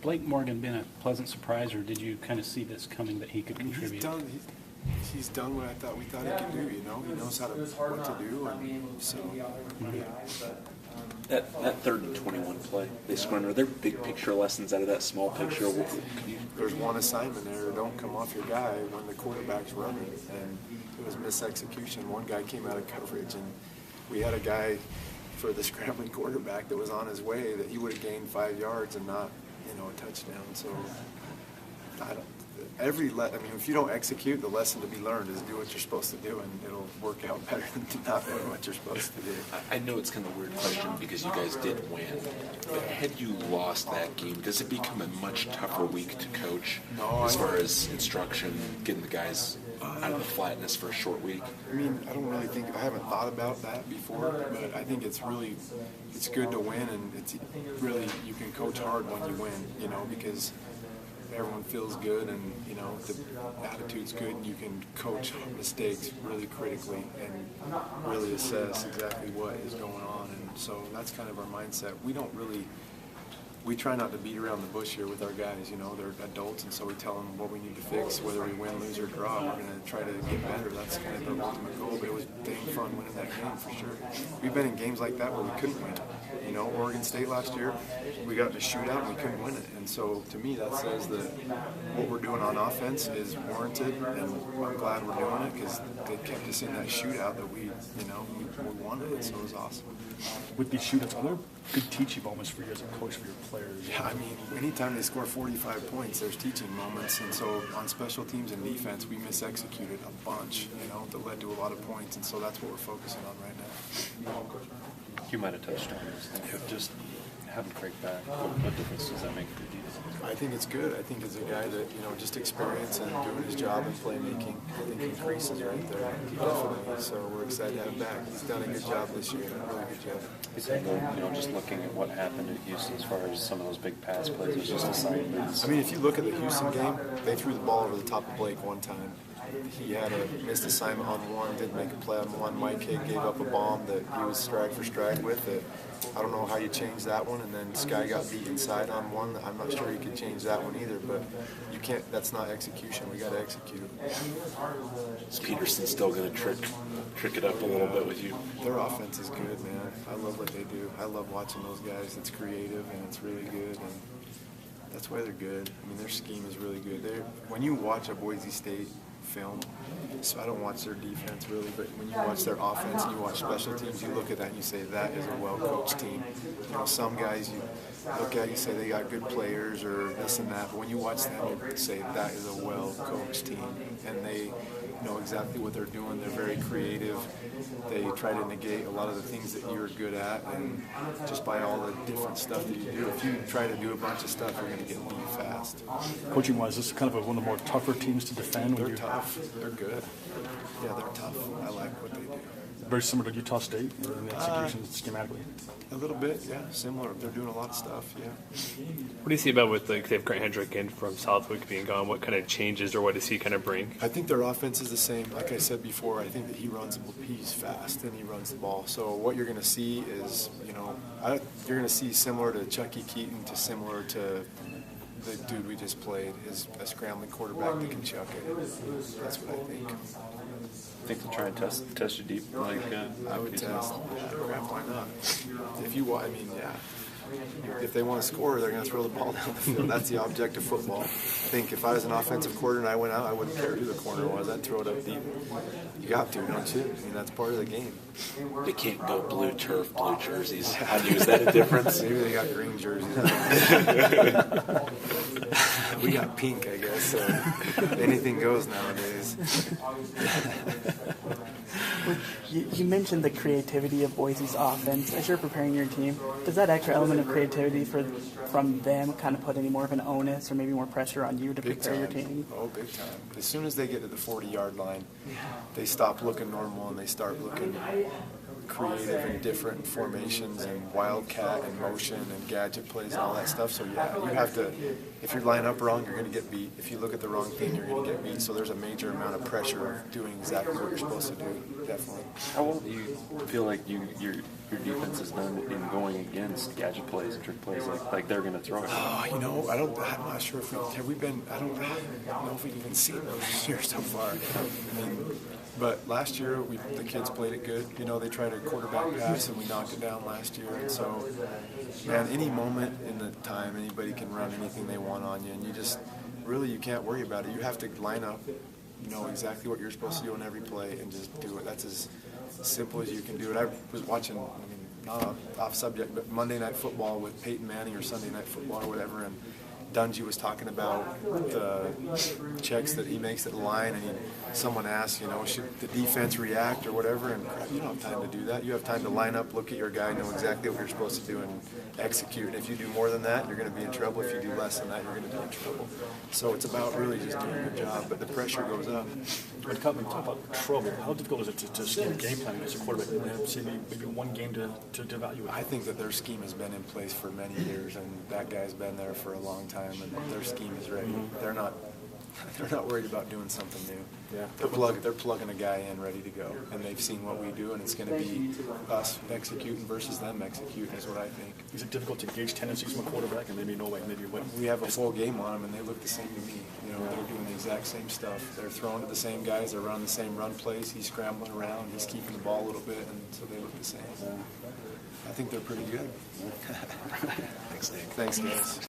Blake Morgan been a pleasant surprise, or did you kind of see this coming that he could contribute? He's done what we thought he could do. You know, he knows what to do, and so. That 3rd and 21 play they scored. Are there big picture lessons out of that small picture? There's one assignment there. Don't come off your guy when the quarterback's running, and it was misexecution. One guy came out of coverage, and we had a guy for the scrambling quarterback that was on his way that he would have gained 5 yards and not, a touchdown. So if you don't execute, the lesson to be learned is do what you're supposed to do, and it'll work out better than not doing what you're supposed to do. I know it's kind of a weird question because you guys did win, but had you lost that game, does it become a much tougher week to coach as far as instruction, getting the guys out of the flatness for a short week? I haven't thought about that before, but I think it's good to win, and it's really, you can coach hard when you win, because everyone feels good, and the attitude's good, and you can coach mistakes really critically and really assess exactly what is going on. And so that's kind of our mindset. We try not to beat around the bush here with our guys. They're adults, and so we tell them what we need to fix, whether we win, lose, or draw. We're going to try to get better. That's kind of the ultimate goal, but it was dang fun winning that game for sure. We've been in games like that where we couldn't win. Oregon State last year, we got in a shootout and we couldn't win it. And so to me, that says that what we're doing on offense is warranted, and I'm glad we're doing it because they kept us in that shootout that we wanted it, so it was awesome. With these shootouts, are there good teaching moments for you as a coach for your players? Yeah, anytime they score 45 points, there's teaching moments. And so on special teams and defense, we misexecuted a bunch, that led to a lot of points. And so that's what we're focusing on right now. You might have touched on this. Just having Craig back, what difference does that make for the defense? I think it's good. I think as a guy that, just experience and doing his job in playmaking, I think increases right there. Definitely. So we're excited to have him back. He's done a good job this year, a really good job. Just looking at what happened at Houston as far as some of those big pass plays, it was just assignments. If you look at the Houston game, they threw the ball over the top of Blake one time. He had a missed assignment on one, didn't make a play on one. Mike Hick gave up a bomb that he was stride for stride with. I don't know how you change that one. And then Sky got beat inside on one. I'm not sure you could change that one either. But you can't. That's not execution. We got to execute. Is Peterson still going to trick it up a little bit with you? Their offense is good, man. I love what they do. I love watching those guys. It's creative and it's really good. And that's why they're good. Their scheme is really good. When you watch a Boise State film, so I don't watch their defense really, but when you watch their offense and you watch special teams, you look at that and you say that is a well-coached team. Some guys you look at, you say they got good players or this and that, but when you watch them, you say that is a well-coached team, and they know exactly what they're doing. They're very creative. They try to negate a lot of the things that you're good at, and just by all the different stuff that you do. If you try to do a bunch of stuff, you're going to get beat fast. Coaching-wise, this is kind of one of the more tougher teams to defend. They're tough. They're good. Yeah, they're tough. I like what they do. Very similar to Utah State in the execution schematically? A little bit, yeah. Similar. They're doing a lot of stuff, yeah. What do you see about with they have Grant Hedrick in from Southwick being gone? What kind of changes or what does he kind of bring? I think their offense is the same. Like I said before, I think that he's fast and he runs the ball. So what you're going to see is, you're going to see similar to Chucky Keaton to similar to the dude we just played, is a scrambling quarterback that can chuck it. That's what I think. Think they'll try and test you deep? I would test. Crap, why not? If they want to score, they're going to throw the ball down the field. That's the object of football. I think if I was an offensive coordinator and I went out, I wouldn't care who the corner was. I'd throw it up deep. You got to, don't you? That's part of the game. They can't go blue turf, blue jerseys. Is that a difference? Maybe they got green jerseys. We got pink, I guess. So anything goes nowadays. You mentioned the creativity of Boise's offense. As you're preparing your team, does that extra element of creativity from them kind of put any more of an onus or maybe more pressure on you to prepare your team? Oh, big time. As soon as they get to the 40-yard line, they stop looking normal and they start looking creative and different formations and wildcat and motion and gadget plays and all that stuff. So yeah, you have to, if you line up wrong, you're going to get beat. If you look at the wrong thing, you're going to get beat. So there's a major amount of pressure of doing exactly what you're supposed to do, definitely. How well do you feel like your defense has done in going against gadget plays and trick plays like they're going to throw it? You know, I'm not sure if have we been, I don't know if we've even seen those this year so far. I mean, but last year, the kids played it good. You know, they tried a quarterback pass, and we knocked it down last year. And so, man, any moment in the time, anybody can run anything they want on you. And you just, really, you can't worry about it. You have to line up, you know exactly what you're supposed to do on every play and just do it. That's as simple as you can do it. I was watching, not off subject, but Monday Night Football with Peyton Manning or Sunday Night Football or whatever, and Dungy was talking about the checks that he makes at the line, and someone asked, you know, should the defense react or whatever, and you don't have time to do that. You have time to line up, look at your guy, know exactly what you're supposed to do, and execute. And if you do more than that, you're going to be in trouble. If you do less than that, you're going to be in trouble. So it's about really just doing your job, but the pressure goes up. When you talk about trouble, how difficult is it to scheme game plan against a quarterback when they have maybe one game to evaluate? I think that their scheme has been in place for many years, and that guy's been there for a long time, and their scheme is ready. They're not worried about doing something new. Yeah. They're plugging a guy in ready to go, and they've seen what we do, and it's going to be us executing versus them executing is what I think. Is it difficult to gauge tendencies from a quarterback and maybe know like maybe what? We have a full game on them, and they look the same to me. You know, they're doing the exact same stuff. They're throwing to the same guys. They're running the same run plays. He's scrambling around. He's keeping the ball a little bit, and so they look the same. I think they're pretty good. Thanks, Nick. Thanks, guys.